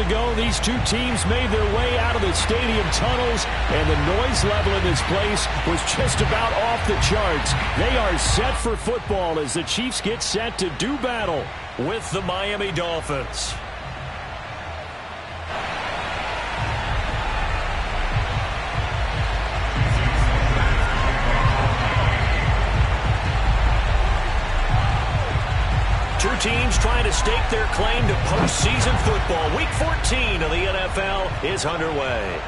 Ago, these two teams made their way out of the stadium tunnels, and the noise level in this place was just about off the charts. They are set for football as the Chiefs get set to do battle with the Miami Dolphins. Two teams trying to stake their claim to postseason football. Week 14 of the NFL is underway.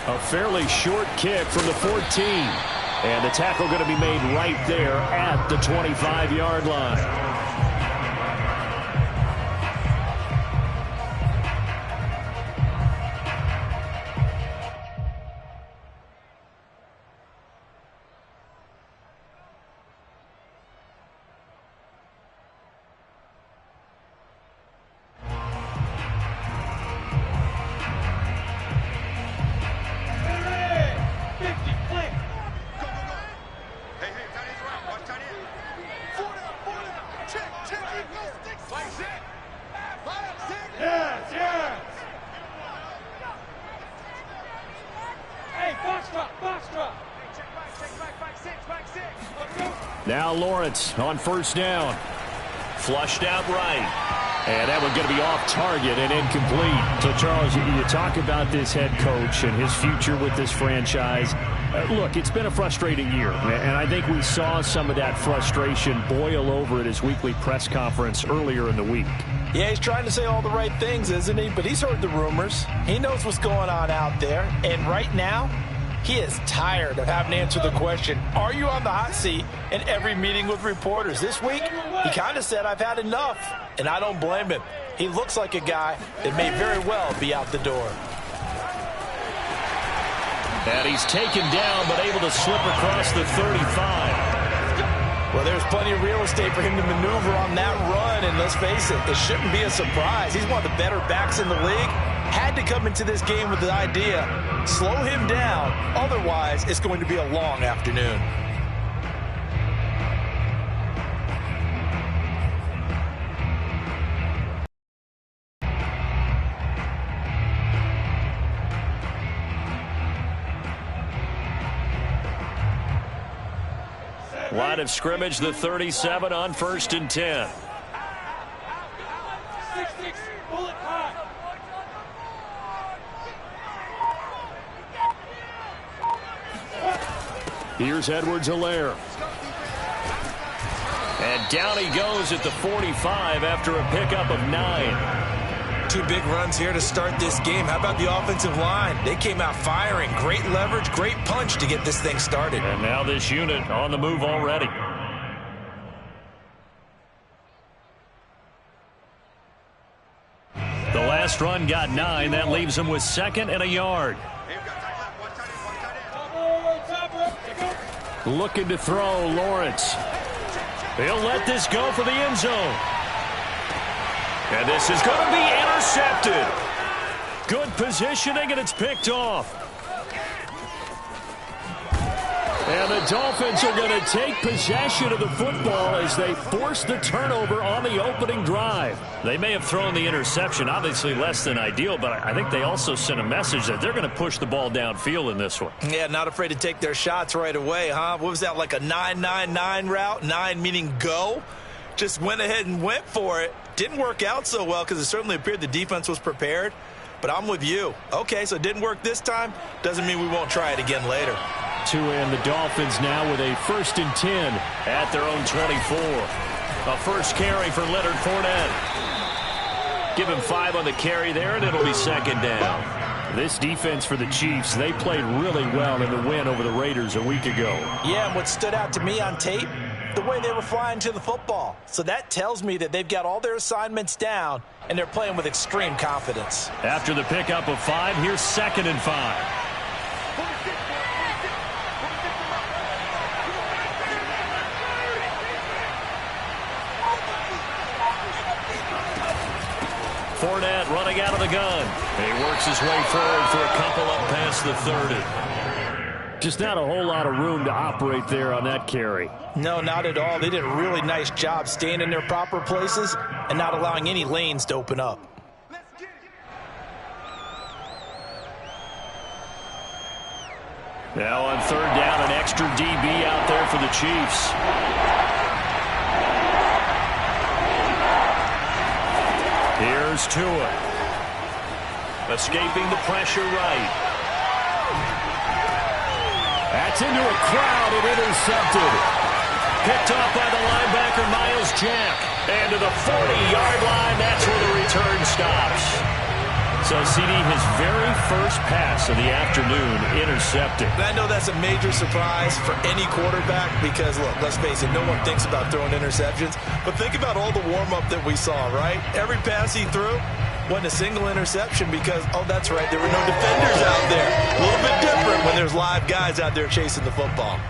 A fairly short kick from the 14. And the tackle going to be made right there at the 25-yard line. Now Lawrence on first down. Flushed out right. And that one's going to be off target and incomplete. So, Charles, you talk about this head coach and his future with this franchise. Look, it's been a frustrating year, and I think we saw some of that frustration boil over at his weekly press conference earlier in the week. Yeah, he's trying to say all the right things, isn't he? But he's heard the rumors. He knows what's going on out there. And right now, he is tired of having to answer the question, are you on the hot seat, in every meeting with reporters. This week, he kind of said, I've had enough, and I don't blame him. He looks like a guy that may very well be out the door. And he's taken down, but able to slip across the 35. Well, there's plenty of real estate for him to maneuver on that run, and let's face it, it shouldn't be a surprise. He's one of the better backs in the league. Had to come into this game with the idea, slow him down, otherwise it's going to be a long afternoon. Line of scrimmage, the 37 on 1st and 10. Here's Edwards-Helaire. And down he goes at the 45 after a pickup of 9. Two big runs here to start this game. How about the offensive line? They came out firing. Great leverage, great punch to get this thing started. And now this unit on the move already. The last run got 9. That leaves him with 2nd and a yard. Looking to throw, Lawrence. He'll let this go for the end zone. And this is going to be intercepted. Good positioning, and it's picked off. And the Dolphins are going to take possession of the football as they force the turnover on the opening drive. They may have thrown the interception, obviously less than ideal, but I think they also sent a message that they're going to push the ball downfield in this one. Yeah, not afraid to take their shots right away, huh? What was that, like a 9-9-9 route? 9 meaning go? Just went ahead and went for it. Didn't work out so well because it certainly appeared the defense was prepared. But I'm with you. Okay, so it didn't work this time. Doesn't mean we won't try it again later. And the Dolphins now with a 1st and 10 at their own 24. A first carry for Leonard Fournette. Give him 5 on the carry there, and it'll be 2nd down. This defense for the Chiefs, they played really well in the win over the Raiders a week ago. Yeah, and what stood out to me on tape, the way they were flying to the football. So that tells me that they've got all their assignments down, and they're playing with extreme confidence. After the pickup of 5, here's 2nd and 5. Fournette running out of the gun. He works his way forward for a couple up past the 30. Just not a whole lot of room to operate there on that carry. No, not at all. They did a really nice job staying in their proper places and not allowing any lanes to open up. Now on third down, an extra DB out there for the Chiefs. Here's Tua. Escaping the pressure right. That's into a crowd and intercepted. Picked off by the linebacker, Myles Jack. And to the 40-yard line, that's where the return stops. So, CD, his very first pass of the afternoon intercepted. And I know that's a major surprise for any quarterback because, look, let's face it, no one thinks about throwing interceptions. But think about all the warm-up that we saw, right? Every pass he threw wasn't a single interception because, oh, that's right, there were no defenders out there. A little bit different when there's live guys out there chasing the football.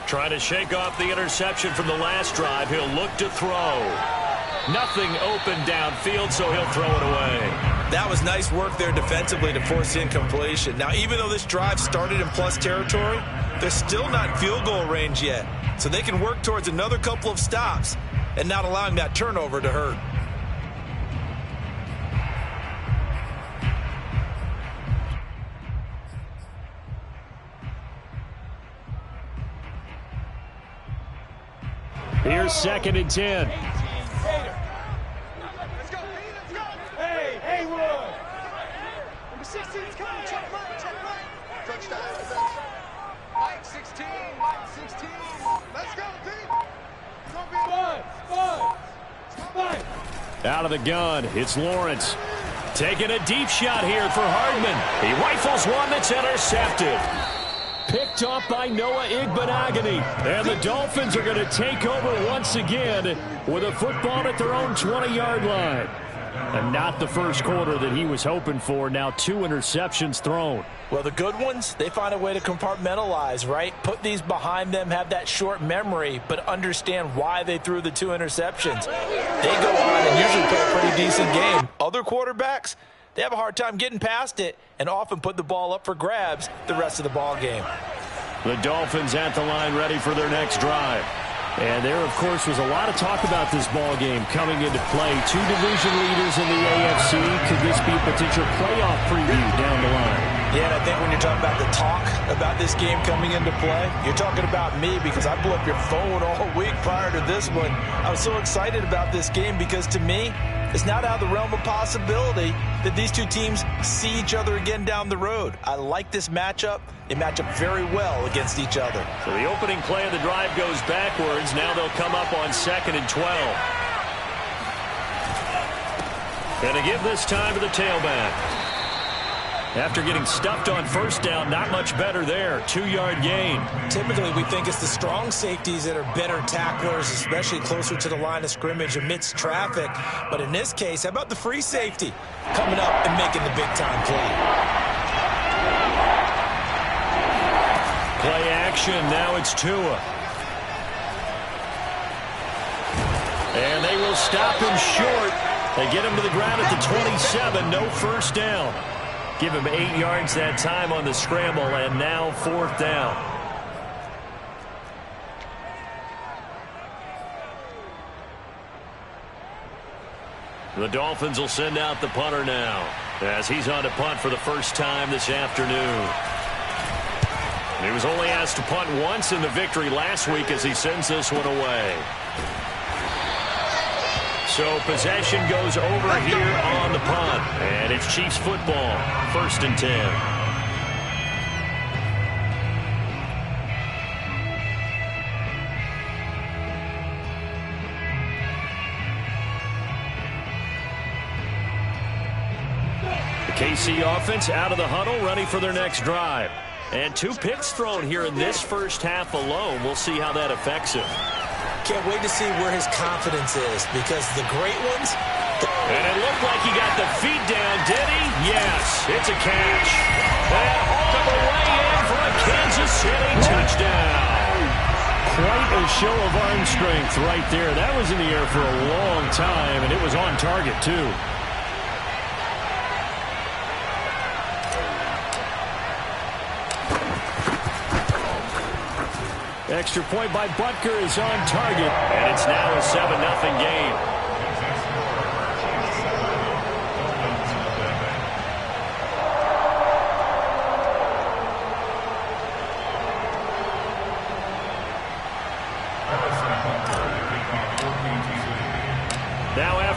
Trying to shake off the interception from the last drive. He'll look to throw. Nothing open downfield, so he'll throw it away. That was nice work there defensively to force incompletion. Now, even though this drive started in plus territory, they're still not in field goal range yet. So they can work towards another couple of stops and not allowing that turnover to hurt. Here's 2nd and 10. Let's go. Hey, Haywood. Number 16 is coming. Check right. Touchdown. Mike 16. Let's go, D. It's going to be a Out of the gun, it's Lawrence. Taking a deep shot here for Hardman. He rifles one that's intercepted. Picked off by Noah Igbinoghene. And the Dolphins are going to take over once again with a football at their own 20-yard line. And not the first quarter that he was hoping for. Now 2 interceptions thrown. Well, the good ones, they find a way to compartmentalize, right? Put these behind them, have that short memory, but understand why they threw the 2 interceptions. They go on and usually play a pretty decent game. Other quarterbacks, they have a hard time getting past it and often put the ball up for grabs the rest of the ball game. The Dolphins at the line ready for their next drive. And there, of course, was a lot of talk about this ball game coming into play. 2 division leaders in the AFC. Could this be a potential playoff preview down the line? Yeah, and I think when you're talking about the talk about this game coming into play, you're talking about me because I blew up your phone all week prior to this one. I was so excited about this game because to me, it's not out of the realm of possibility that these two teams see each other again down the road. I like this matchup. They match up very well against each other. So the opening play of the drive goes backwards. Now they'll come up on 2nd and 12. And to give this time to the tailback. After getting stuffed on first down, not much better there. 2-yard gain. Typically, we think it's the strong safeties that are better tacklers, especially closer to the line of scrimmage amidst traffic. But in this case, how about the free safety coming up and making the big-time play? Play action. Now it's Tua. And they will stop him short. They get him to the ground at the 27. No first down. Give him 8 yards that time on the scramble, and now 4th down. The Dolphins will send out the punter now as he's on to punt for the first time this afternoon. He was only asked to punt once in the victory last week as he sends this one away. So possession goes over here on the punt. And it's Chiefs football. 1st and 10. The KC offense out of the huddle, ready for their next drive. And 2 picks thrown here in this first half alone. We'll see how that affects him. Can't wait to see where his confidence is because the great ones. And it looked like he got the feet down, did he? Yes, it's a catch. And all the way in for a Kansas City touchdown. Quite a show of arm strength right there. That was in the air for a long time, and it was on target, too. Extra point by Butker is on target, and it's now a 7-0 game.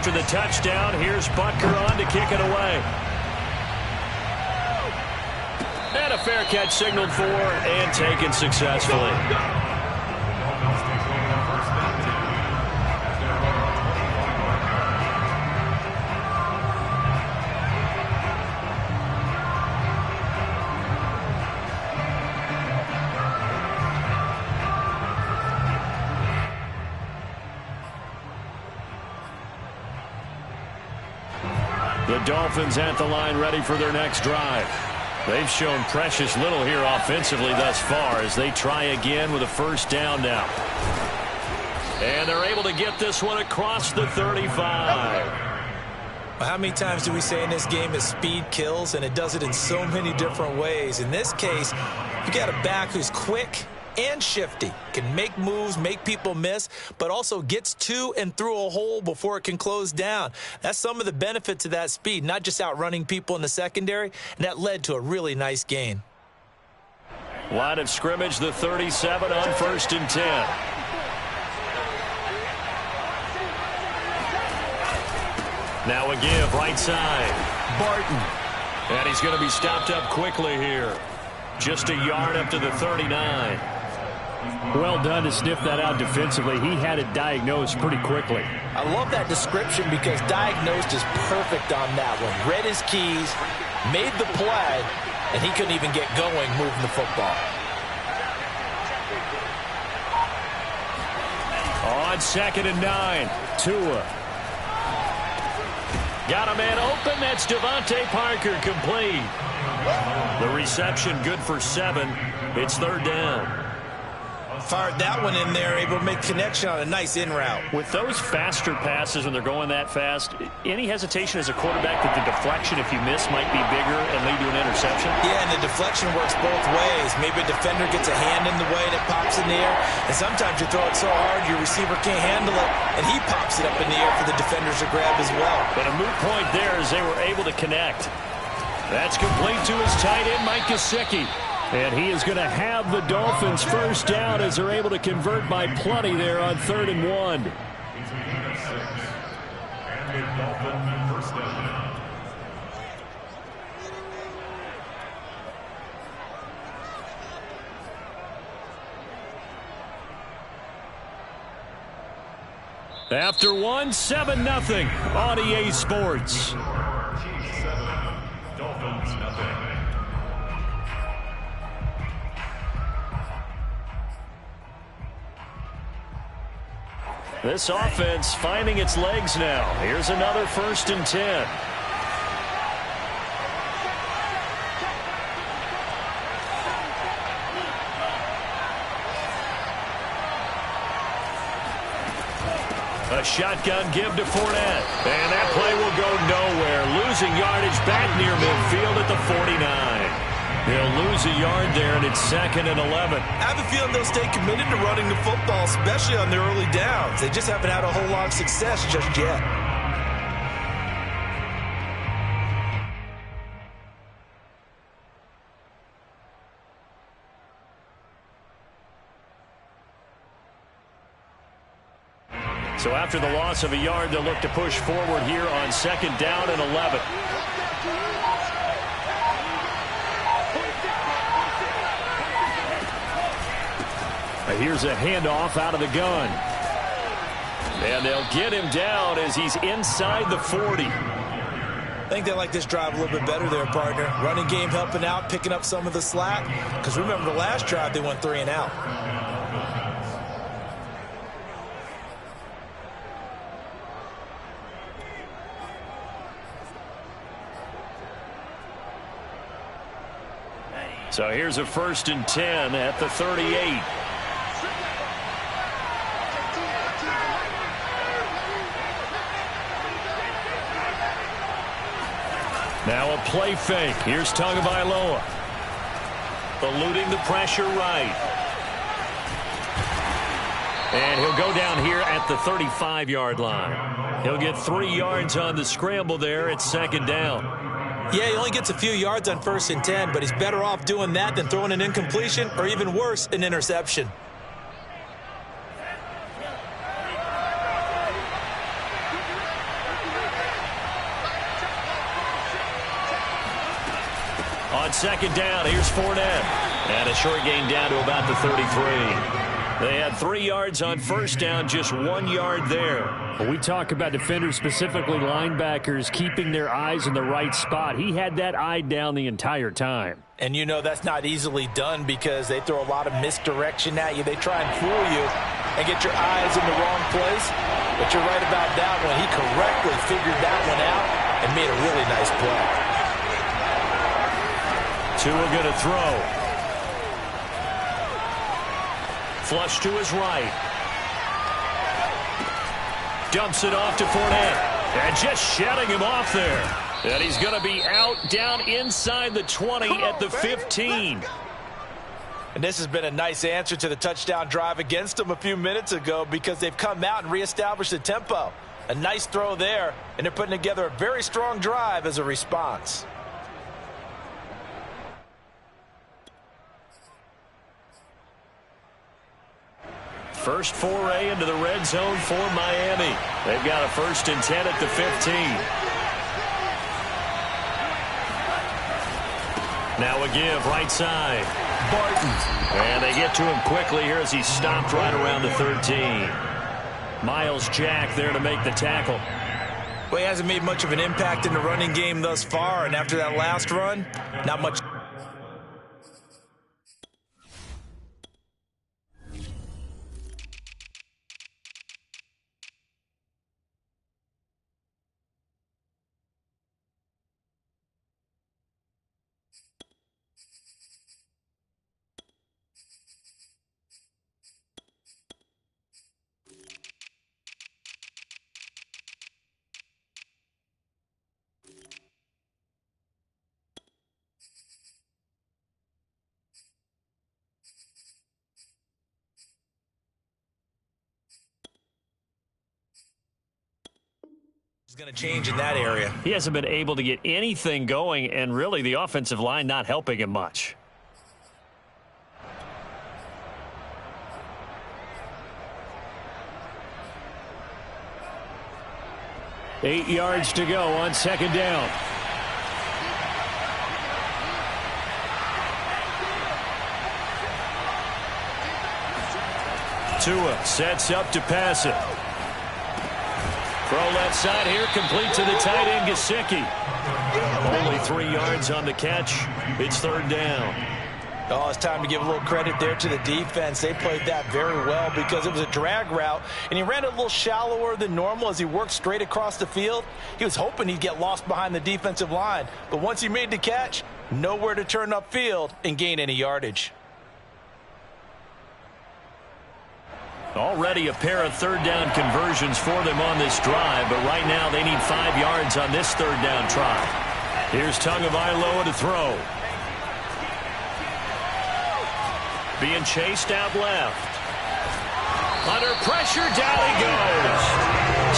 After the touchdown, here's Butker on to kick it away. And a fair catch signaled for and taken successfully. The Dolphins at the line ready for their next drive. They've shown precious little here offensively thus far as they try again with a first down now. And they're able to get this one across the 35. Well, how many times do we say in this game that speed kills, and it does it in so many different ways? In this case, you got a back who's quick and shifty, can make moves, make people miss, but also gets to and through a hole before it can close down. That's some of the benefits of that speed, not just outrunning people in the secondary, and that led to a really nice gain. Line of scrimmage, the 37 on 1st and 10. Now a give, right side. Barton. And he's going to be stopped up quickly here. Just a yard up to the 39. Well done to sniff that out defensively. He had it diagnosed pretty quickly. I love that description because diagnosed is perfect on that one. Read his keys, made the play, and he couldn't even get going moving the football. On 2nd and 9, Tua. Got a man open. That's Devontae Parker, complete. The reception good for 7. It's 3rd down. Fired that one in there, able to make connection on a nice in route. With those faster passes when they're going that fast, any hesitation as a quarterback that the deflection, if you miss, might be bigger and lead to an interception? Yeah, and the deflection works both ways. Maybe a defender gets a hand in the way and it pops in the air, and sometimes you throw it so hard your receiver can't handle it, and he pops it up in the air for the defenders to grab as well. But a moot point there as they were able to connect. That's complete to his tight end, Mike Gesicki. And he is going to have the Dolphins first down as they're able to convert by plenty there on 3rd and 1. After 1, 7-0 on EA Sports. This offense finding its legs now. Here's another 1st and 10. A shotgun give to Fournette. And that play will go nowhere. Losing yardage back near midfield at the 49. They'll lose a yard there, and it's 2nd and 11. I have a feeling they'll stay committed to running the football, especially on their early downs. They just haven't had a whole lot of success just yet. So after the loss of a yard, they'll look to push forward here on 2nd down and 11. Here's a handoff out of the gun. And they'll get him down as he's inside the 40. I think they like this drive a little bit better there, partner. Running game helping out, picking up some of the slack. Because remember the last drive, they went 3 and out. So here's a 1st and 10 at the 38. Now a play fake. Here's Tagovailoa. Eluding the pressure right. And he'll go down here at the 35-yard line. He'll get 3 yards on the scramble there at 2nd down. Yeah, he only gets a few yards on 1st and 10, but he's better off doing that than throwing an incompletion or even worse, an interception. On second down, here's Fournette. And a short gain down to about the 33. They had 3 yards on first down, just 1 yard there. We talk about defenders, specifically linebackers, keeping their eyes in the right spot. He had that eye down the entire time. And you know that's not easily done because they throw a lot of misdirection at you. They try and fool you and get your eyes in the wrong place. But you're right about that one. He correctly figured that one out and made a really nice play. Tua going to throw. Flush to his right. Dumps it off to Fournette. And just shutting him off there. And he's going to be out down inside the 20 at the 15. And this has been a nice answer to the touchdown drive against them a few minutes ago because they've come out and reestablished the tempo. A nice throw there, and they're putting together a very strong drive as a response. First foray into the red zone for Miami. They've got a 1st and 10 at the 15. Now a give right side. Barton. And they get to him quickly here as he stopped right around the 13. Miles Jack there to make the tackle. Well, he hasn't made much of an impact in the running game thus far, and after that last run, not much. Is going to change in that area. He hasn't been able to get anything going, and really the offensive line not helping him much. Eight yards to go on second down. Tua sets up to pass it. Throw left side here, complete to the tight end, Gesicki. Only 3 yards on the catch. It's third down. Oh, it's time to give a little credit there to the defense. They played that very well because it was a drag route, and he ran it a little shallower than normal as he worked straight across the field. He was hoping he'd get lost behind the defensive line, but once he made the catch, nowhere to turn upfield and gain any yardage. Already a pair of third down conversions for them on this drive, but right now they need 5 yards on this third down try. Here's Tagovailoa to throw. Being chased out left. Under pressure, down he goes.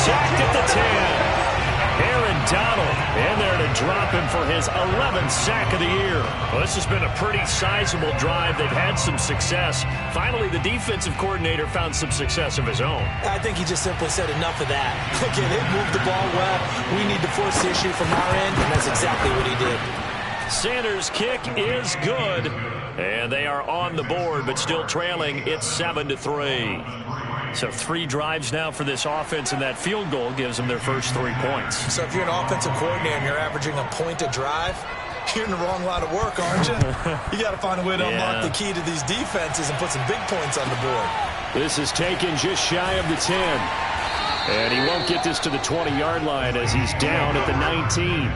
Sacked at the 10. Aaron Donald in there to drop him for his 11th sack of the year. Well, this has been a pretty sizable drive. They've had some success. Finally, the defensive coordinator found some success of his own. I think he just simply said enough of that. Again, they moved the ball well. We need to force the issue from our end, and that's exactly what he did. Sanders' kick is good. And they are on the board, but still trailing. It's 7-3. So 3 drives now for this offense, and that field goal gives them their first 3 points. So if you're an offensive coordinator and you're averaging a point a drive, you're in the wrong line of work, aren't you? You got to find a way to unlock the key to these defenses and put some big points on the board. This is taken just shy of the 10. And he won't get this to the 20-yard line as he's down at the 19.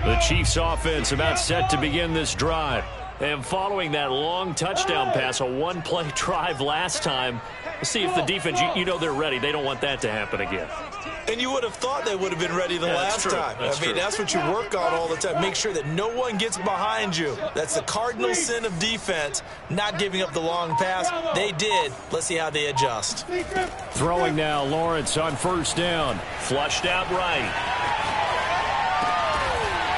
The Chiefs offense about set to begin this drive. And following that long touchdown pass, a one-play drive last time, see if the defense, you know they're ready. They don't want that to happen again. And you would have thought they would have been ready the last time. I mean, that's what you work on all the time. Make sure that no one gets behind you. That's the cardinal sin of defense, not giving up the long pass. They did. Let's see how they adjust. Throwing now, Lawrence on first down. Flushed out right.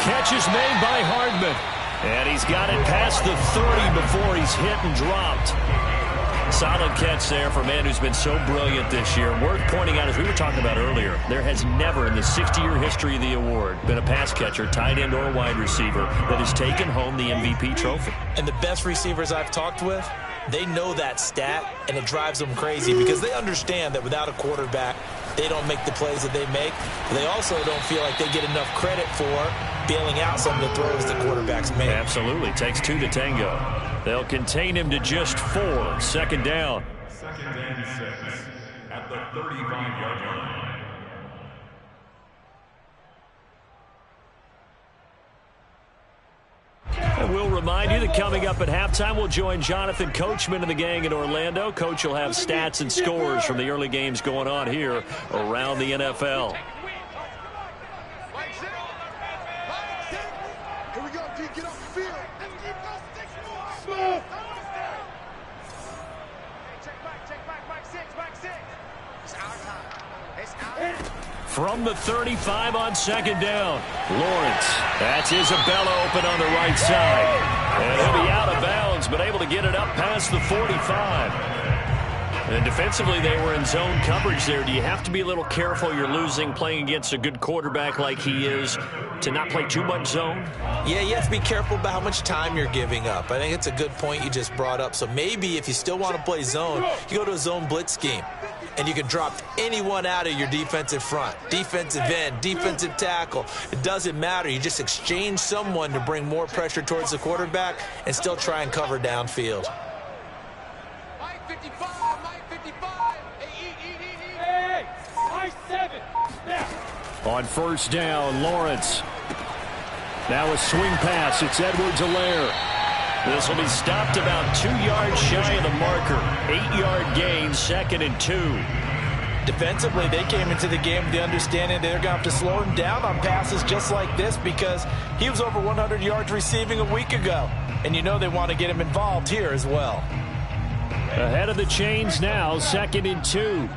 catch is made by Hardman. And he's got it past the 30 before he's hit and dropped. Solid catch there for a man who's been so brilliant this year. Worth pointing out, as we were talking about earlier, there has never in the 60-year history of the award been a pass catcher, tight end, or wide receiver that has taken home the MVP trophy. And the best receivers I've talked with, they know that stat, and it drives them crazy because they understand that without a quarterback, they don't make the plays that they make. They also don't feel like they get enough credit for bailing out some of the throws the quarterbacks make. Absolutely. Takes two to tango. They'll contain him to just 4. Second down. Second and 6 at the 35-yard line. And we'll remind you that coming up at halftime, we'll join Jonathan Coachman and the gang in Orlando. Coach will have stats and scores from the early games going on here around the NFL. Here we go, D. Get off the field. From the 35 on second down, Lawrence. That's Isabella open on the right side. And he'll be out of bounds, but able to get it up past the 45. And defensively, they were in zone coverage there. Do you have to be a little careful? You're losing playing against a good quarterback like he is to not play too much zone? Yeah, you have to be careful about how much time you're giving up. I think it's a good point you just brought up. So maybe if you still want to play zone, you go to a zone blitz scheme. And you can drop anyone out of your defensive front. Defensive end, defensive tackle. It doesn't matter. You just exchange someone to bring more pressure towards the quarterback and still try and cover downfield. Mike 55, Mike 55. Hey, Mike 7. Now. On first down, Lawrence. Now a swing pass. It's Edwards-Helaire. This will be stopped about 2 yards shy of the marker. 8-yard gain, 2nd and 2. Defensively, they came into the game with the understanding they're going to have to slow him down on passes just like this because he was over 100 yards receiving a week ago. And you know they want to get him involved here as well. Ahead of the chains now, 2nd and 2.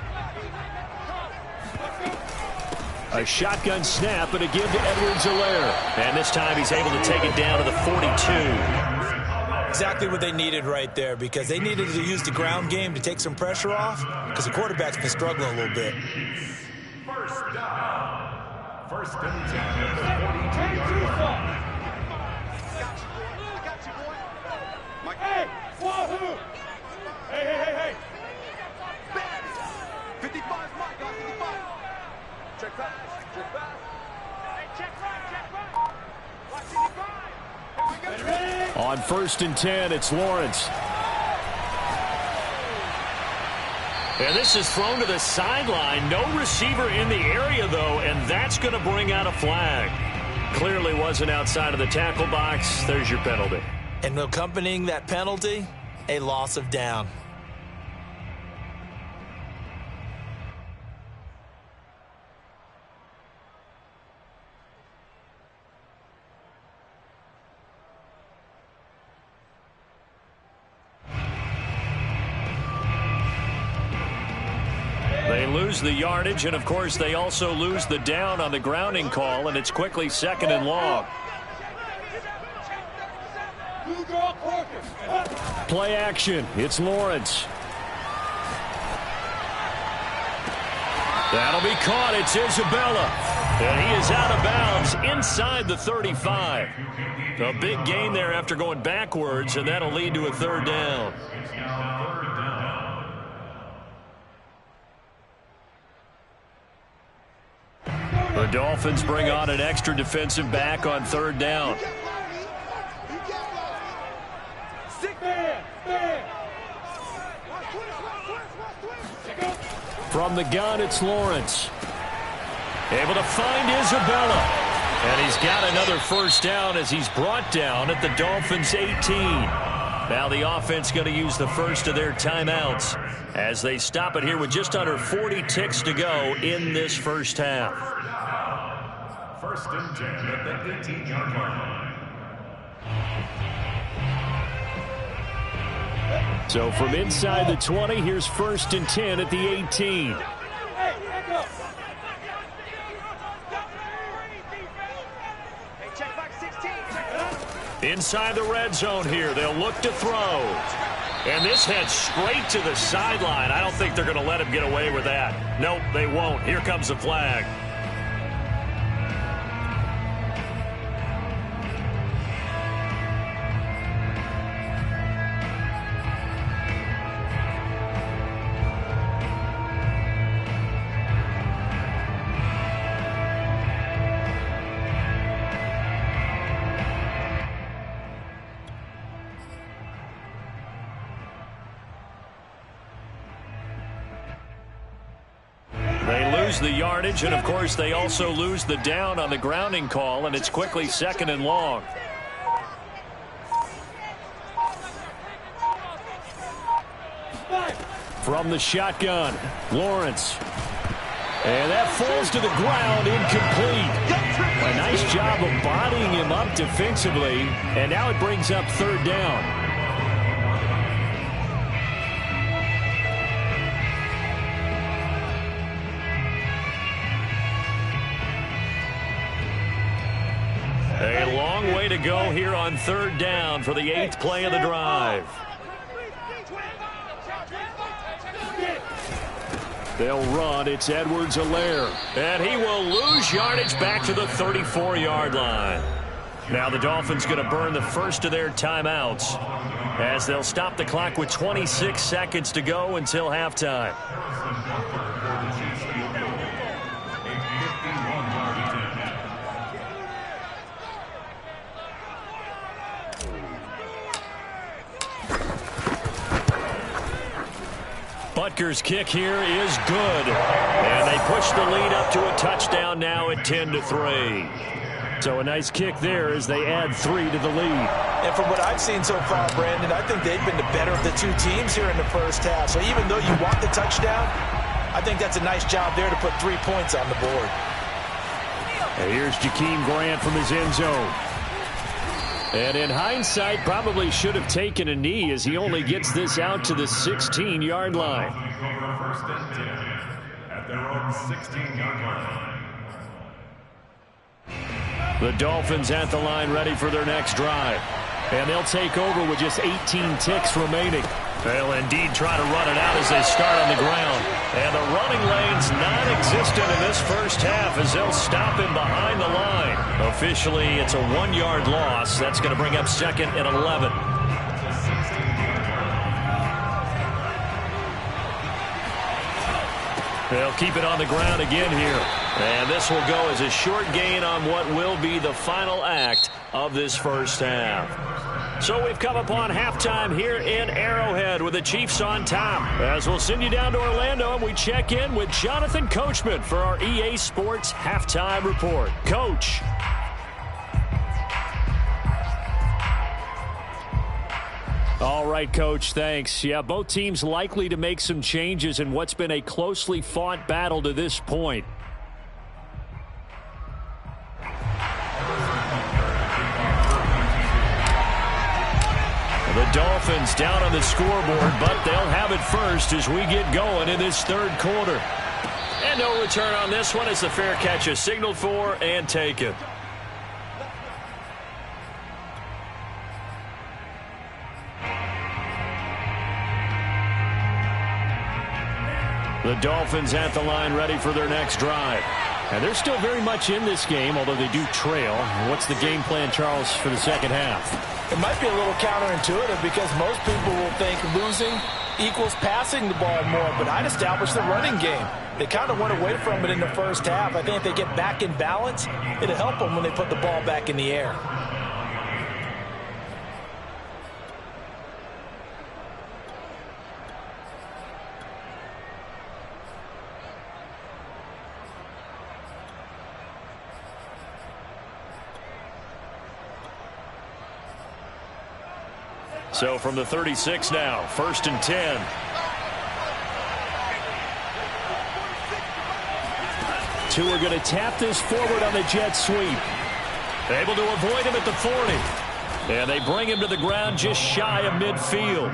A shotgun snap and a give to Edwards-Helaire. And this time he's able to take it down to the 42. Exactly what they needed right there because they needed to use the ground game to take some pressure off because the quarterback's been struggling a little bit. First down. First and 10 at the 42-yard line. I got you, boy. Mike. Hey, Wahoo! Hey. 55, Mike. 55. Check back. Hey, check right. Watch 55. On first and 10, it's Lawrence. And this is thrown to the sideline. No receiver in the area, though, and that's going to bring out a flag. Clearly wasn't outside of the tackle box. There's your penalty. And accompanying that penalty, a loss of down. They lose the yardage, and, of course, they also lose the down on the grounding call, and it's quickly 2nd and long. Play action. It's Lawrence. That'll be caught. It's Isabella. And he is out of bounds inside the 35. A big gain there after going backwards, and that'll lead to a 3rd down. The Dolphins bring on an extra defensive back on 3rd down. From the gun, it's Lawrence. Able to find Isabella. And he's got another 1st down as he's brought down at the Dolphins' 18. Now the offense going to use the first of their timeouts as they stop it here with just under 40 ticks to go in this first half. First and 10 at the 18-yard line. So from inside the 20, here's 1st and 10 at the 18. Inside the red zone here, they'll look to throw. And this heads straight to the sideline. I don't think they're going to let him get away with that. Nope, they won't. Here comes the flag. The yardage, and of course they also lose the down on the grounding call, and it's quickly 2nd and long. From the shotgun, Lawrence. And that falls to the ground, incomplete. A nice job of bodying him up defensively, and now it brings up 3rd down. A long way to go here on 3rd down for the 8th play of the drive. They'll run. It's Edwards-Helaire. And he will lose yardage back to the 34-yard line. Now the Dolphins going to burn the first of their timeouts as they'll stop the clock with 26 seconds to go until halftime. Butker's kick here is good. And they push the lead up to a touchdown now at 10-3. So a nice kick there as they add 3 to the lead. And from what I've seen so far, Brandon, I think they've been the better of the two teams here in the first half. So even though you want the touchdown, I think that's a nice job there to put 3 points on the board. And here's Jakeem Grant from his end zone. And in hindsight, probably should have taken a knee as he only gets this out to the 16-yard line. First and 10 at their own 16-yard line. The Dolphins at the line ready for their next drive. And they'll take over with just 18 ticks remaining. They'll indeed try to run it out as they start on the ground. And the running lane's non-existent in this first half as they'll stop him behind the line. Officially, it's a 1-yard loss. That's going to bring up 2nd and 11. They'll keep it on the ground again here. And this will go as a short gain on what will be the final act of this first half. So we've come upon halftime here in Arrowhead with the Chiefs on top. As we'll send you down to Orlando and we check in with Jonathan Coachman for our EA Sports Halftime Report. Coach. All right, Coach, thanks. Yeah, both teams likely to make some changes in what's been a closely fought battle to this point. The Dolphins down on the scoreboard, but they'll have it first as we get going in this 3rd quarter. And no return on this one as the fair catch is signaled for and taken. The Dolphins at the line ready for their next drive. And they're still very much in this game, although they do trail. What's the game plan, Charles, for the second half? It might be a little counterintuitive because most people will think losing equals passing the ball more, but I'd establish the running game. They kind of went away from it in the first half. I think if they get back in balance, it'll help them when they put the ball back in the air. So from the 36 now, 1st and 10. Two are going to tap this forward on the jet sweep. Able to avoid him at the 40. And they bring him to the ground just shy of midfield.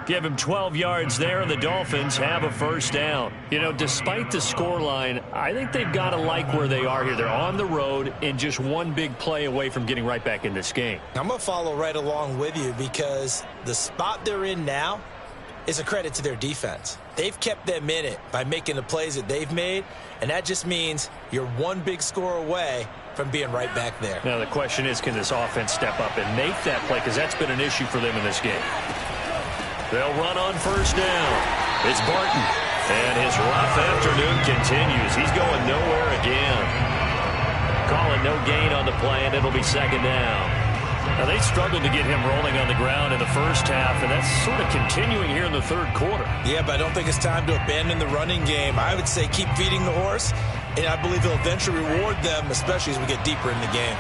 Give him 12 yards there, and the Dolphins have a first down. You know, despite the scoreline, I think they've got to like where they are here. They're on the road and just one big play away from getting right back in this game. I'm going to follow right along with you because the spot they're in now is a credit to their defense. They've kept them in it by making the plays that they've made, and that just means you're one big score away from being right back there. Now, the question is, can this offense step up and make that play? Because that's been an issue for them in this game. They'll run on first down. It's Barton. And his rough afternoon continues. He's going nowhere again. Calling no gain on the play, and it'll be second down. Now, they struggled to get him rolling on the ground in the first half, and that's sort of continuing here in the third quarter. Yeah, but I don't think it's time to abandon the running game. I would say keep feeding the horse, and I believe he'll eventually reward them, especially as we get deeper in the game.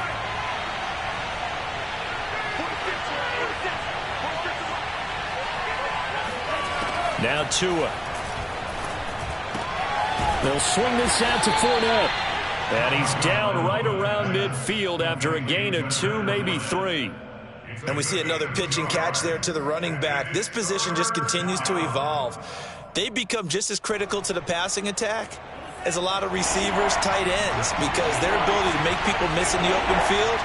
Now Tua. They'll swing this out to Fournette. And he's down right around midfield after a gain of 2, maybe 3. And we see another pitch and catch there to the running back. This position just continues to evolve. They become just as critical to the passing attack as a lot of receivers, tight ends, because their ability to make people miss in the open field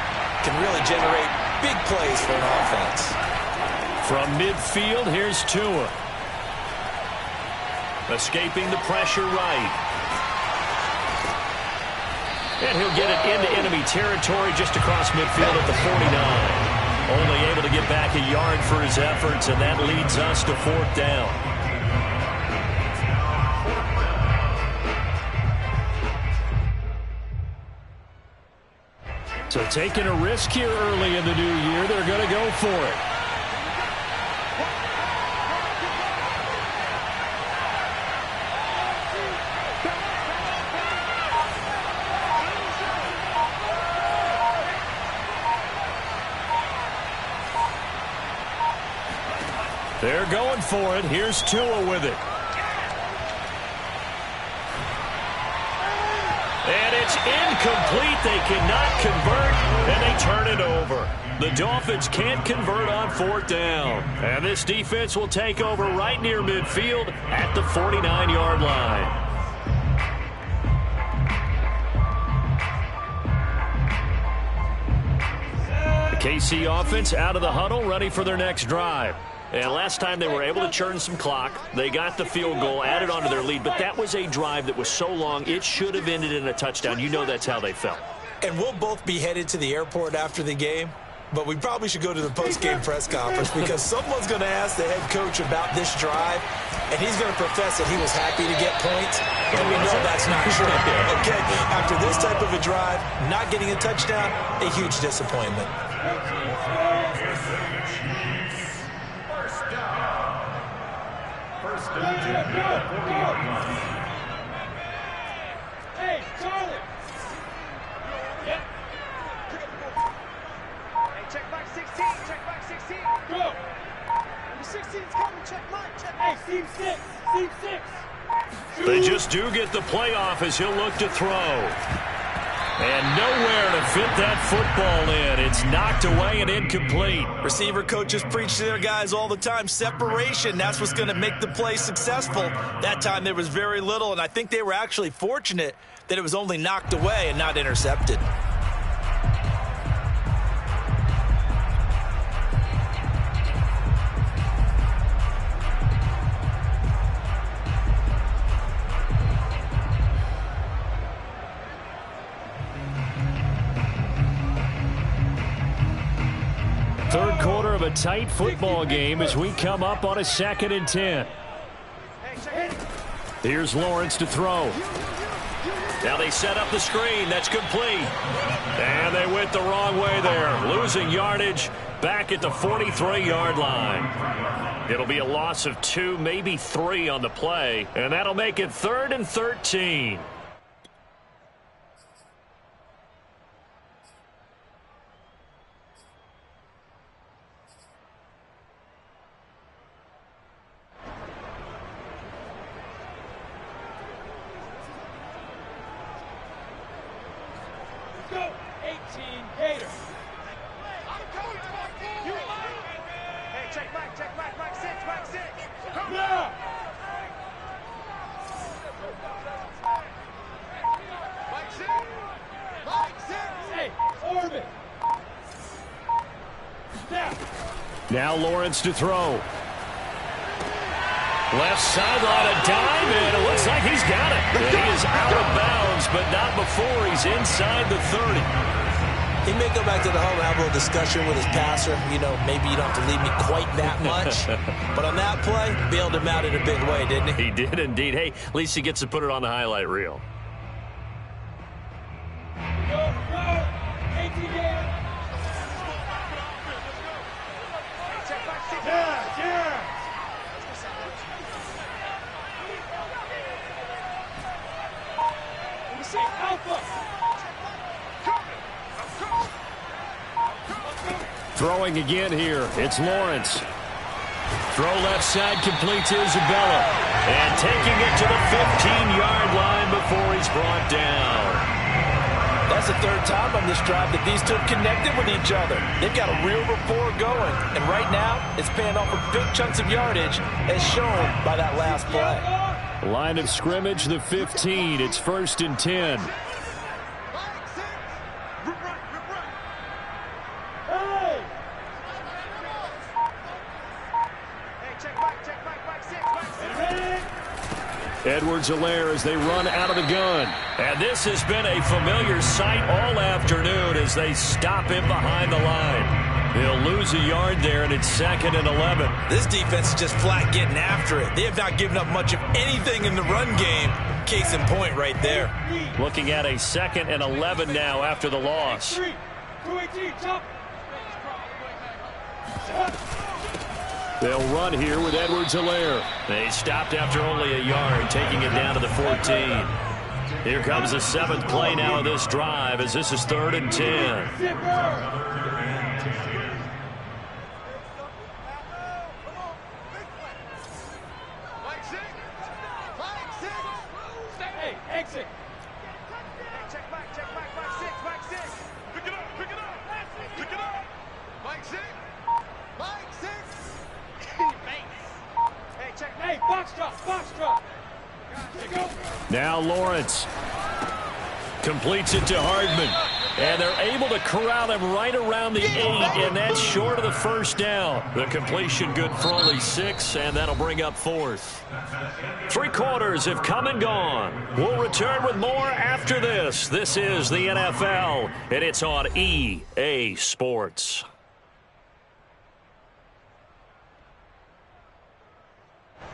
can really generate big plays for an offense. From midfield, here's Tua. Escaping the pressure right. And he'll get it into enemy territory just across midfield at the 49. Only able to get back a yard for his efforts, and that leads us to fourth down. So taking a risk here early in the new year, they're going to go for it. They're going for it. Here's Tua with it. And it's incomplete. They cannot convert, and they turn it over. The Dolphins can't convert on fourth down. And this defense will take over right near midfield at the 49-yard line. The KC offense out of the huddle, ready for their next drive. And last time they were able to churn some clock. They got the field goal, added on to their lead, but that was a drive that was so long, it should have ended in a touchdown. You know that's how they felt. And we'll both be headed to the airport after the game, but we probably should go to the post-game press conference because someone's going to ask the head coach about this drive, and he's going to profess that he was happy to get points, and we know that's not true. Okay, after this type of a drive, not getting a touchdown, a huge disappointment. Hey, Charlie! Yep. Hey, check back 16, check back 16. Go! Number 16's coming, check mine, check. Hey, Steve 6, Steve 6. They just do get the playoff as he'll look to throw. And nowhere to fit that football in. It's knocked away and incomplete. Receiver coaches preach to their guys all the time. Separation, that's what's going to make the play successful. That time there was very little, and I think they were actually fortunate that it was only knocked away and not intercepted. Third quarter of a tight football game as we come up on a 2nd and 10. Here's Lawrence to throw. Now they set up the screen. That's complete. And they went the wrong way there. Losing yardage back at the 43-yard line. It'll be a loss of 2, maybe 3 on the play. And that'll make it 3rd and 13. Go, 18, Gator. Hey, check back, back 6, back 6. Now Lawrence to throw. Left sideline, a dive, and it looks like he's got it. And he is out of bounds, but not before he's inside the 30. He may go back to the home and have a little discussion with his passer. You know, maybe you don't have to leave me quite that much. But on that play, bailed him out in a big way, didn't he? He did indeed. Hey, at least he gets to put it on the highlight reel. Throwing again here. It's Lawrence. Throw left side completes Isabella. And taking it to the 15-yard line before he's brought down. That's the third time on this drive that these two have connected with each other. They've got a real rapport going. And right now, it's paying off with big chunks of yardage as shown by that last play. Line of scrimmage, the 15. It's 1st and 10. Edwards-Helaire as they run out of the gun. And this has been a familiar sight all afternoon as they stop him behind the line. They'll lose a yard there, and it's 2nd and 11. This defense is just flat getting after it. They have not given up much of anything in the run game. Case in point right there. Looking at a 2nd and 11 now after the loss. They'll run here with Edwards-Helaire. They stopped after only a yard, taking it down to the 14. Here comes the 7th play now of this drive as this is 3rd and 10. Now Lawrence completes it to Hardman. And they're able to corral him right around the 8, and that's short of the first down. The completion good for only 6, and that'll bring up 4th. 3 quarters have come and gone. We'll return with more after this. This is the NFL, and it's on EA Sports.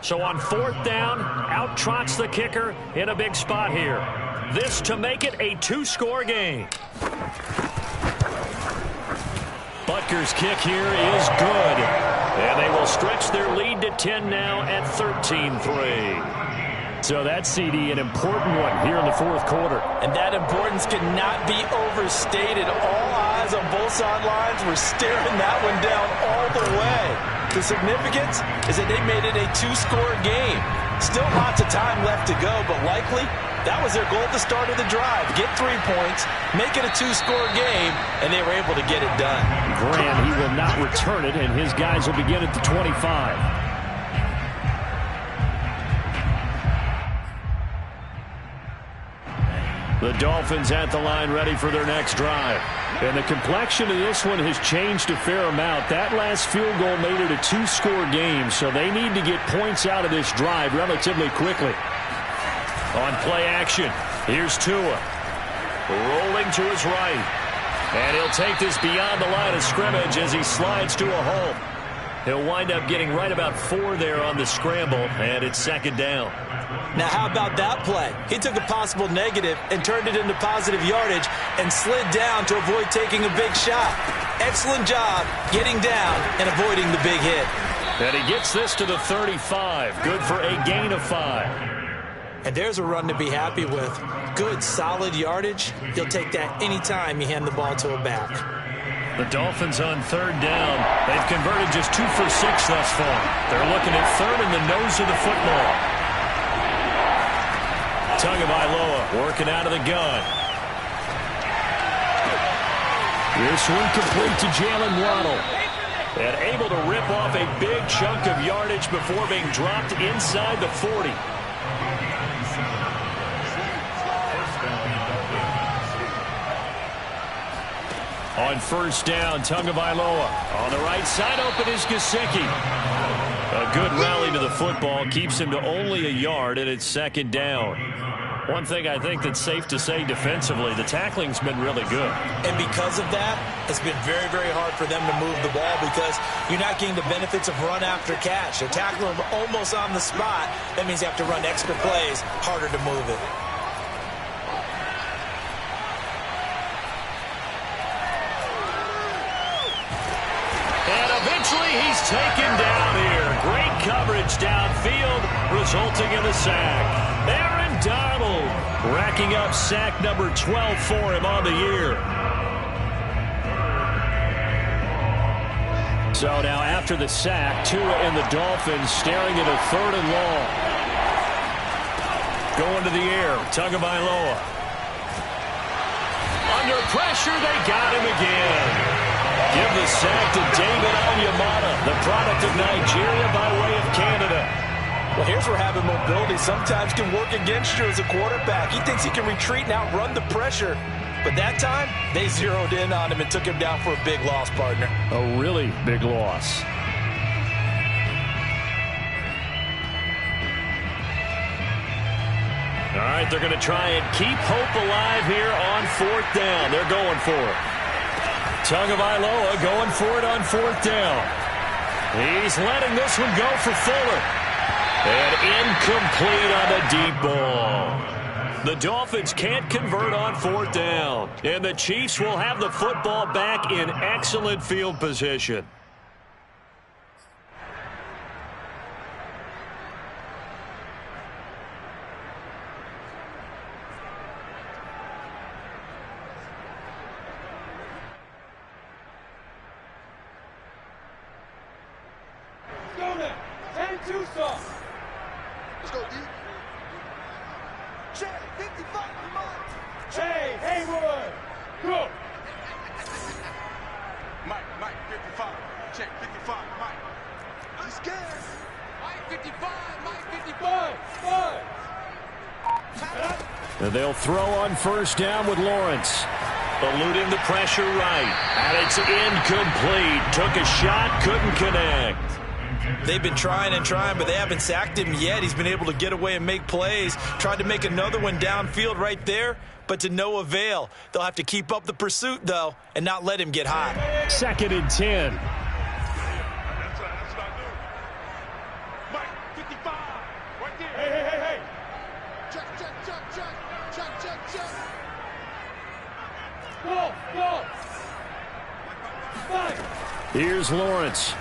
So on 4th down, out trots the kicker in a big spot here. This to make it a 2-score game. Butker's kick here is good. And they will stretch their lead to 10 now at 13-3. So that's, CD, an important one here in the 4th quarter. And that importance cannot be overstated. All eyes on both sidelines were staring that one down all the way. The significance is that they made it a 2-score game. Still lots of time left to go, but likely that was their goal at the start of the drive. Get 3 points, make it a 2-score game, and they were able to get it done. Graham, he will not return it, and his guys will begin at the 25. The Dolphins at the line ready for their next drive. And the complexion of this one has changed a fair amount. That last field goal made it a 2-score game, so they need to get points out of this drive relatively quickly. On play action, here's Tua. Rolling to his right. And he'll take this beyond the line of scrimmage as he slides to a halt. He'll wind up getting right about 4 there on the scramble, and it's 2nd down. Now, how about that play? He took a possible negative and turned it into positive yardage and slid down to avoid taking a big shot. Excellent job getting down and avoiding the big hit. And he gets this to the 35. Good for a gain of 5. And there's a run to be happy with. Good, solid yardage. He'll take that anytime you hand the ball to a back. The Dolphins on 3rd down. They've converted just 2 for 6 thus far. They're looking at 3rd in the nose of the football. Tagovailoa working out of the gun. This one complete to Jalen Waddle. And able to rip off a big chunk of yardage before being dropped inside the 40. On first down, Tagovailoa. On the right side, open is Gesicki. A good rally to the football keeps him to only a yard, and it's second down. One thing I think that's safe to say defensively, the tackling's been really good. And because of that, it's been very, very hard for them to move the ball because you're not getting the benefits of run after catch. They're tackling them almost on the spot. That means you have to run extra plays, harder to move it. And eventually he's taken down here. Great coverage downfield, resulting in a sack. Aaron Donald racking up sack number 12 for him on the year. So now after the sack, Tua and the Dolphins staring at a 3rd and long. Going to the air, Tagovailoa. Under pressure, they got him again. Give the sack to David Onyemata, the product of Nigeria by way of Canada. Well, here's where having mobility sometimes can work against you as a quarterback. He thinks he can retreat and outrun the pressure. But that time, they zeroed in on him and took him down for a big loss, partner. A really big loss. All right, they're going to try and keep hope alive here on 4th down. They're going for it. Tagovailoa going for it on 4th down. He's letting this one go for Fuller. And incomplete on the deep ball. The Dolphins can't convert on 4th down. And the Chiefs will have the football back in excellent field position. Let's go, D. Che, 55, come on. Che, Haywood, go. Mike, 55. Check, 55, Mike. He's scared. Mike, 55, Mike, 55. And they'll throw on 1st down with Lawrence. Eluding the pressure right. And it's incomplete. Took a shot, couldn't connect. They've been trying and trying, but they haven't sacked him yet. He's been able to get away and make plays. Tried to make another one downfield right there, but to no avail. They'll have to keep up the pursuit, though, and not let him get hot. 2nd and 10. That's what I do. Mike, 55. Right there. Hey. Check. Go. Fight. Here's Lawrence.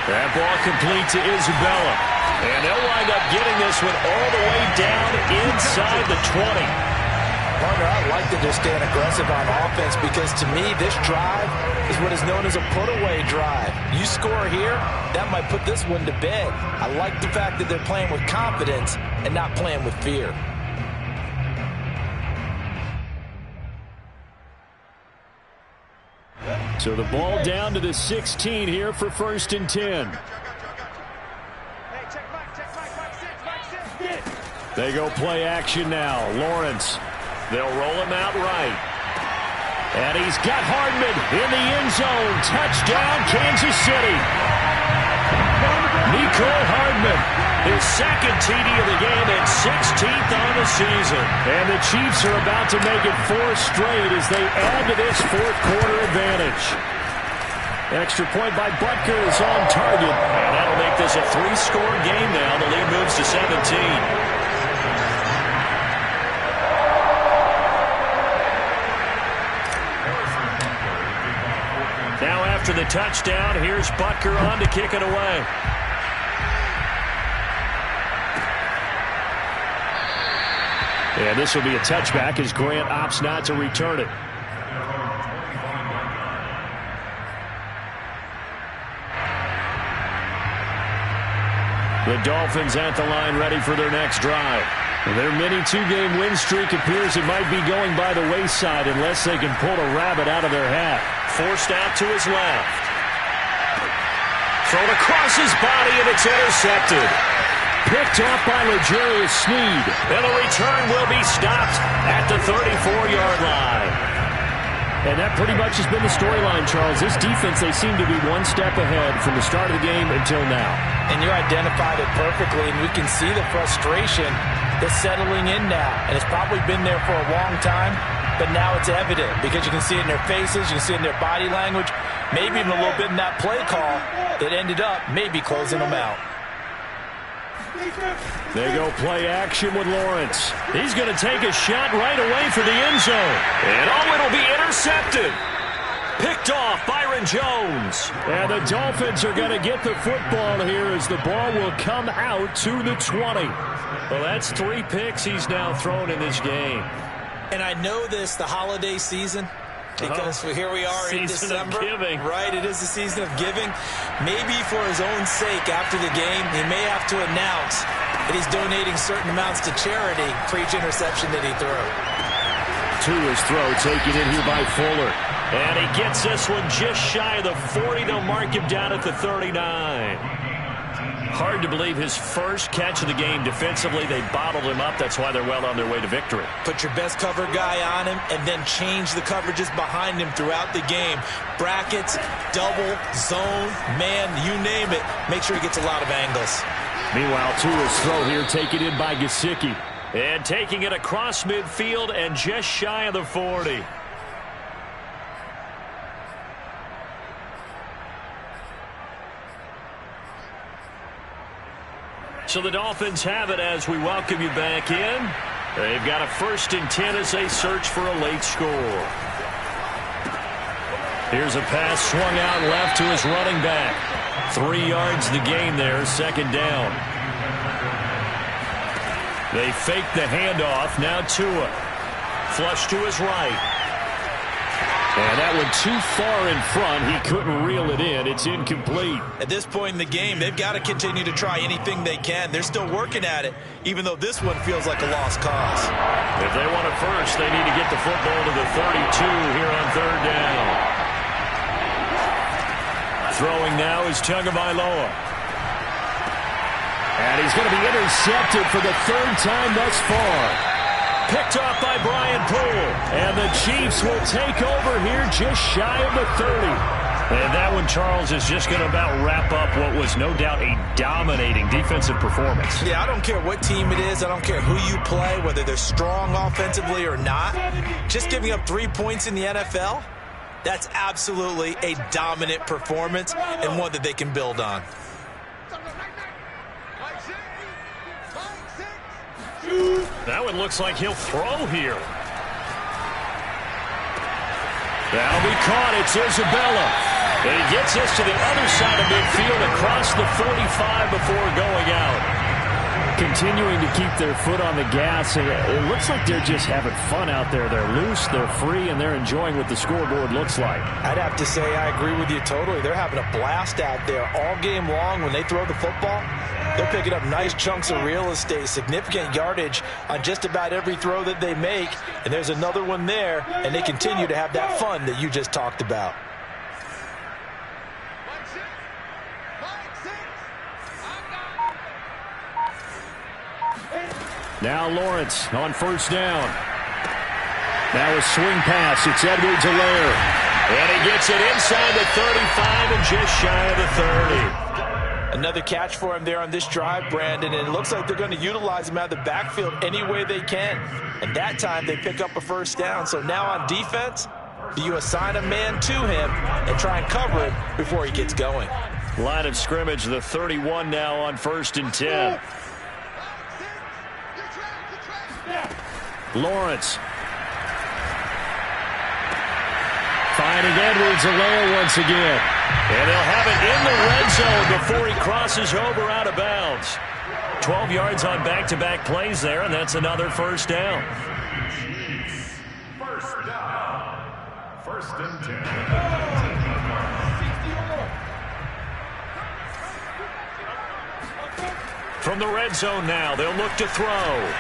That ball complete to Isabella. And they'll wind up getting this one all the way down inside the 20. Partner, I like that they're staying aggressive on offense because, to me, this drive is what is known as a put-away drive. You score here, that might put this one to bed. I like the fact that they're playing with confidence and not playing with fear. So the ball down to the 16 here for 1st and 10. Hey, check Mike 6. They go play action now. Lawrence. They'll roll him out right. And he's got Hardman in the end zone. Touchdown, Kansas City. Mecole Hardman. His 2nd TD of the game and 16th on the season. And the Chiefs are about to make it 4 straight as they add to this 4th quarter advantage. Extra point by Butker is on target. And that'll make this a 3-score game now. The lead moves to 17. Now after the touchdown, here's Butker on to kick it away. And this will be a touchback as Grant opts not to return it. The Dolphins at the line ready for their next drive. Their mini 2-game win streak appears it might be going by the wayside unless they can pull a rabbit out of their hat. Forced out to his left. Thrown across his body and it's intercepted. Picked off by L'Jarius Sneed. And the return will be stopped at the 34-yard line. And that pretty much has been the storyline, Charles. This defense, they seem to be one step ahead from the start of the game until now. And you identified it perfectly, and we can see the frustration that's settling in now. And it's probably been there for a long time, but now it's evident because you can see it in their faces, you can see it in their body language, maybe even a little bit in that play call that ended up maybe closing them out. They go play action with Lawrence. He's going to take a shot right away for the end zone. And it'll be intercepted. Picked off Byron Jones. And the Dolphins are going to get the football here as the ball will come out to the 20. Well, that's 3 picks he's now thrown in this game. And I know this, the holiday season, because here we are in December. Season of giving. Right, it is the season of giving. Maybe for his own sake after the game, he may have to announce that he's donating certain amounts to charity for each interception that he threw. To his throw, taken in here by Fuller. And he gets this one just shy of the 40. They'll mark him down at the 39. Hard to believe his first catch of the game defensively. They bottled him up. That's why they're well on their way to victory. Put your best cover guy on him and then change the coverages behind him throughout the game. Brackets, double, zone, man, you name it. Make sure he gets a lot of angles. Meanwhile, Tua's throw here taken in by Gesicki. And taking it across midfield and just shy of the 40. So the Dolphins have it as we welcome you back in. They've got a 1st and 10 as they search for a late score. Here's a pass swung out left to his running back. 3 yards the gain there, 2nd down. They fake the handoff. Now Tua. Flush to his right. And that one too far in front. He couldn't reel it in. It's incomplete. At this point in the game, they've got to continue to try anything they can. They're still working at it, even though this one feels like a lost cause. If they want it first, they need to get the football to the 32 here on 3rd down. Throwing now is Tagovailoa. And he's going to be intercepted for the 3rd time thus far. Picked off by Brian Poole. And the Chiefs will take over here just shy of the 30. And that one, Charles, is just going to about wrap up what was no doubt a dominating defensive performance. Yeah, I don't care what team it is. I don't care who you play, whether they're strong offensively or not. Just giving up 3 points in the NFL, that's absolutely a dominant performance and one that they can build on. That one looks like he'll throw here. That'll be caught. It's Isabella. And he gets this to the other side of midfield across the 45 before going out. Continuing to keep their foot on the gas. And it looks like they're just having fun out there. They're loose, they're free, and they're enjoying what the scoreboard looks like. I'd have to say I agree with you totally. They're having a blast out there all game long. When they throw the football, they're picking up nice chunks of real estate, significant yardage on just about every throw that they make. And there's another one there, and they continue to have that fun that you just talked about. Now Lawrence on 1st down. Now a swing pass. It's Edwards-Helaire. And he gets it inside the 35 and just shy of the 30. Another catch for him there on this drive, Brandon, and it looks like they're going to utilize him out of the backfield any way they can. And that time they pick up a 1st down. So now on defense, do you assign a man to him and try and cover him before he gets going? Line of scrimmage, the 31 now on 1st and 10. Lawrence. Finding Edwards-Helaire once again. And they'll have it in the red zone before he crosses over out of bounds. 12 yards on back-to-back plays there, and that's another 1st down. 1st down. 1st and 10. From the red zone now, they'll look to throw.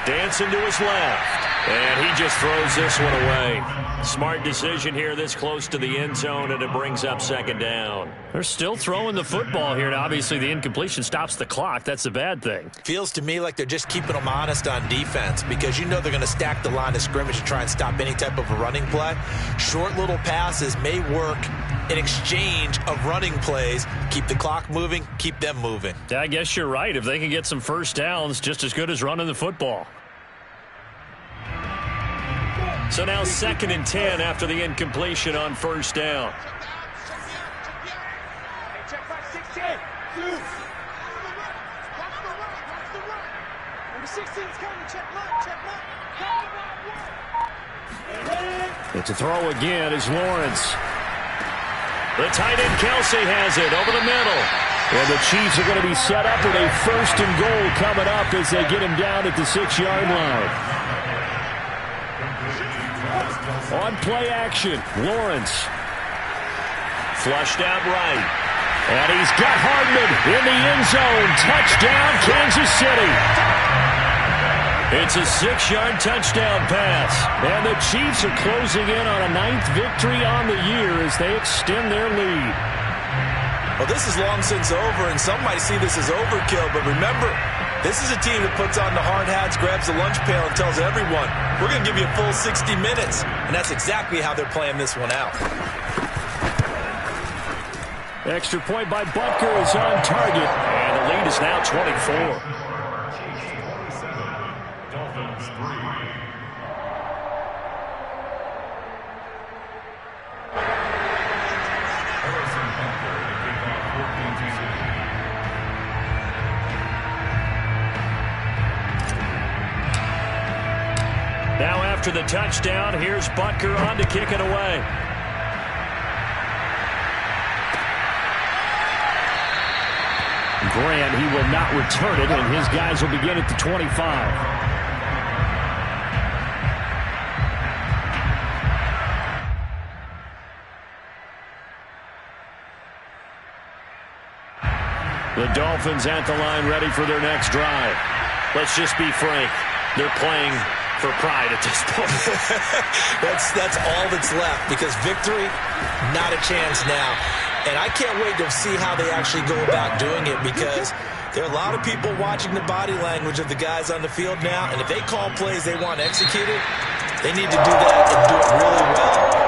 Dancing to his left. And he just throws this one away. Smart decision here this close to the end zone, and it brings up second down. They're still throwing the football here, and obviously the incompletion stops the clock. That's the bad thing. Feels to me like they're just keeping them honest on defense because you know they're going to stack the line of scrimmage to try and stop any type of a running play. Short little passes may work in exchange of running plays. Keep the clock moving, keep them moving. Yeah, I guess you're right. If they can get some first downs, just as good as running the football. So now 2nd and 10 after the incompletion on first down. Hey, check back 16. Two. Number 16's coming. Check left. Check left. It's a throw again as Lawrence. The tight end Kelsey has it over the middle. And the Chiefs are going to be set up with a 1st and goal coming up as they get him down at the 6-yard line. On play action, Lawrence. Flushed out right. And he's got Hardman in the end zone. Touchdown, Kansas City. It's a 6-yard touchdown pass. And the Chiefs are closing in on a 9th victory on the year as they extend their lead. Well, this is long since over, and some might see this as overkill, but remember, this is a team that puts on the hard hats, grabs the lunch pail, and tells everyone, we're going to give you a full 60 minutes. And that's exactly how they're playing this one out. Extra point by Butker is on target, and the lead is now 24. Chiefs 27, Dolphins 3. Harrison Butker to kick off 14-2. Now after the touchdown, here's Butker on to kick it away. Grant, he will not return it, and his guys will begin at the 25. The Dolphins at the line ready for their next drive. Let's just be frank. They're playing for pride at this point. That's all that's left because victory, not a chance now. And I can't wait to see how they actually go about doing it because there are a lot of people watching the body language of the guys on the field now. And if they call plays they want executed, they need to do that and do it really well.